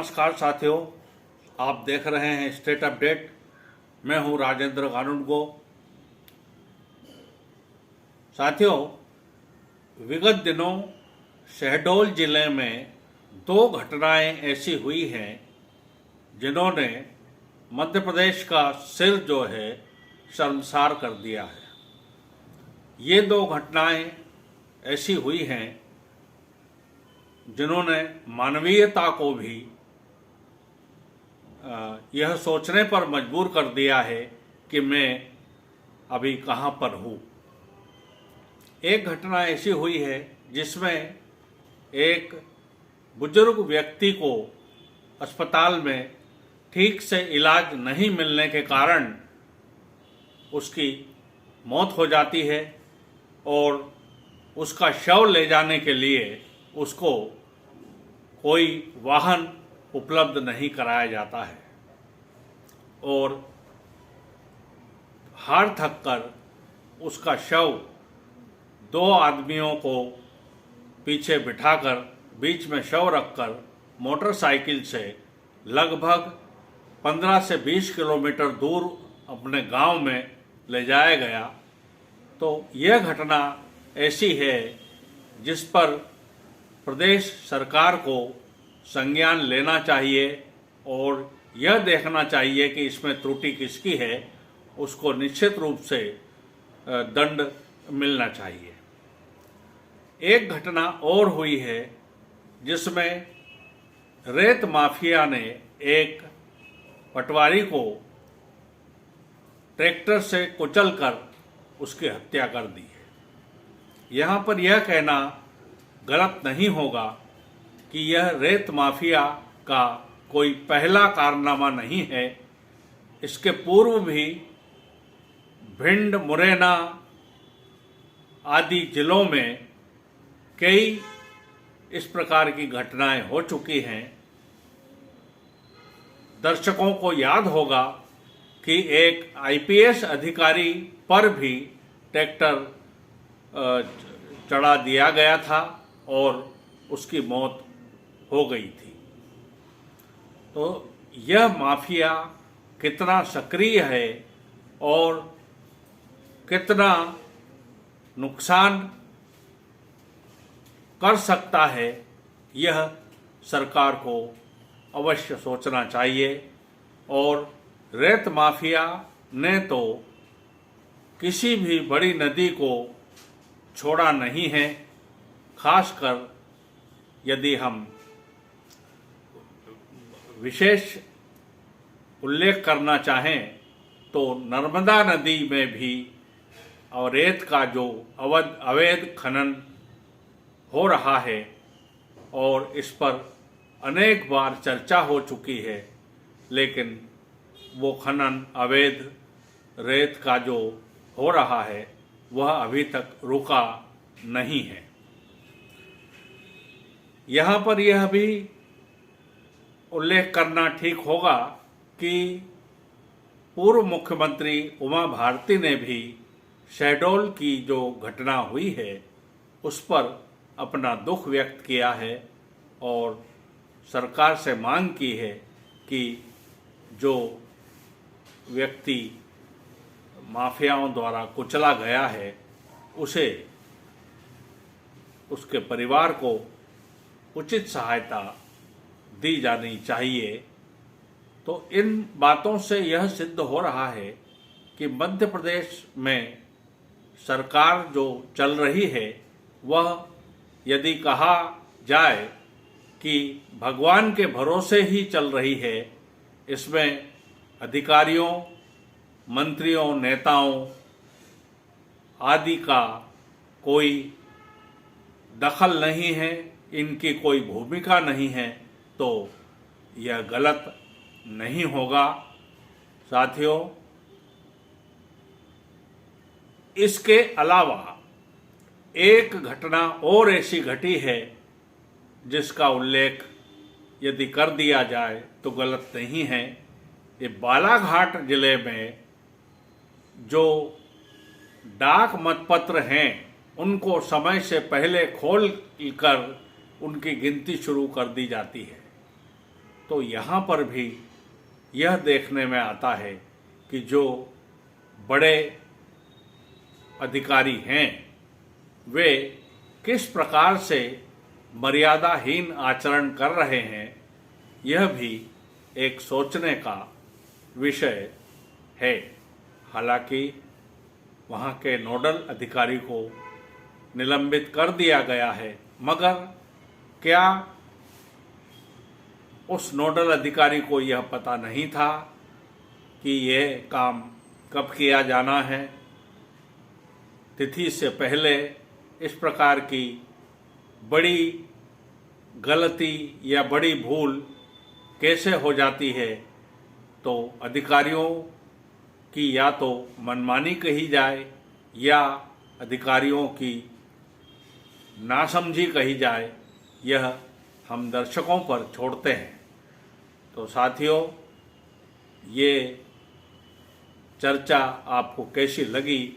नमस्कार साथियों, आप देख रहे हैं स्टेट अपडेट। मैं हूं राजेंद्र कानूनगो। साथियों, विगत दिनों शहडोल जिले में दो घटनाएं ऐसी हुई हैं जिन्होंने मध्य प्रदेश का सिर जो है शर्मसार कर दिया है। ये दो घटनाएं ऐसी हुई हैं जिन्होंने मानवीयता को भी यह सोचने पर मजबूर कर दिया है कि मैं अभी कहाँ पर हूँ। एक घटना ऐसी हुई है जिसमें एक बुजुर्ग व्यक्ति को अस्पताल में ठीक से इलाज नहीं मिलने के कारण उसकी मौत हो जाती है और उसका शव ले जाने के लिए उसको कोई वाहन उपलब्ध नहीं कराया जाता है और हार थक कर उसका शव दो आदमियों को पीछे बिठाकर बीच में शव रखकर मोटरसाइकिल से लगभग 15 से 20 किलोमीटर दूर अपने गांव में ले जाया गया। तो यह घटना ऐसी है जिस पर प्रदेश सरकार को संज्ञान लेना चाहिए और यह देखना चाहिए कि इसमें त्रुटि किसकी है, उसको निश्चित रूप से दंड मिलना चाहिए। एक घटना और हुई है जिसमें रेत माफिया ने एक पटवारी को ट्रैक्टर से कुचलकर उसकी हत्या कर दी है। यहाँ पर यह कहना गलत नहीं होगा कि यह रेत माफिया का कोई पहला कारनामा नहीं है। इसके पूर्व भी भिंड, मुरैना आदि जिलों में कई इस प्रकार की घटनाएं हो चुकी हैं। दर्शकों को याद होगा कि एक आईपीएस अधिकारी पर भी ट्रैक्टर चढ़ा दिया गया था और उसकी मौत हो गई थी। तो यह माफिया कितना सक्रिय है और कितना नुकसान कर सकता है, यह सरकार को अवश्य सोचना चाहिए। और रेत माफिया ने तो किसी भी बड़ी नदी को छोड़ा नहीं है। खासकर यदि हम विशेष उल्लेख करना चाहें तो नर्मदा नदी में भी और रेत का जो अवैध खनन हो रहा है और इस पर अनेक बार चर्चा हो चुकी है, लेकिन वो खनन अवैध रेत का जो हो रहा है वह अभी तक रुका नहीं है। यहाँ पर यह भी उल्लेख करना ठीक होगा कि पूर्व मुख्यमंत्री उमा भारती ने भी शहडोल की जो घटना हुई है उस पर अपना दुख व्यक्त किया है और सरकार से मांग की है कि जो व्यक्ति माफियाओं द्वारा कुचला गया है उसे, उसके परिवार को उचित सहायता दी जानी चाहिए। तो इन बातों से यह सिद्ध हो रहा है कि मध्य प्रदेश में सरकार जो चल रही है वह यदि कहा जाए कि भगवान के भरोसे ही चल रही है। इसमें अधिकारियों, मंत्रियों, नेताओं आदि का कोई दखल नहीं है, इनकी कोई भूमिका नहीं है, तो यह गलत नहीं होगा। साथियों, इसके अलावा एक घटना और ऐसी घटी है जिसका उल्लेख यदि कर दिया जाए तो गलत नहीं है। ये बालाघाट जिले में जो डाक मतपत्र हैं उनको समय से पहले खोल कर उनकी गिनती शुरू कर दी जाती है तो यहाँ पर भी यह देखने में आता है कि जो बड़े अधिकारी हैं वे किस प्रकार से मर्यादाहीन आचरण कर रहे हैं, यह भी एक सोचने का विषय है। हालांकि वहाँ के नोडल अधिकारी को निलंबित कर दिया गया है, मगर क्या उस नोडल अधिकारी को यह पता नहीं था कि यह काम कब किया जाना है? तिथि से पहले इस प्रकार की बड़ी गलती या बड़ी भूल कैसे हो जाती है? तो अधिकारियों की या तो मनमानी कही जाए या अधिकारियों की नासमझी कही जाए, यह हम दर्शकों पर छोड़ते हैं। तो साथियों, ये चर्चा आपको कैसी लगी?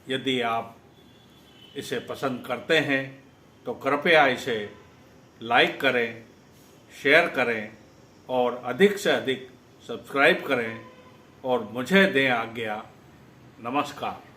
यदि आप इसे पसंद करते हैं तो कृपया इसे लाइक करें, शेयर करें और अधिक से अधिक सब्सक्राइब करें और मुझे दें आज्ञा। नमस्कार।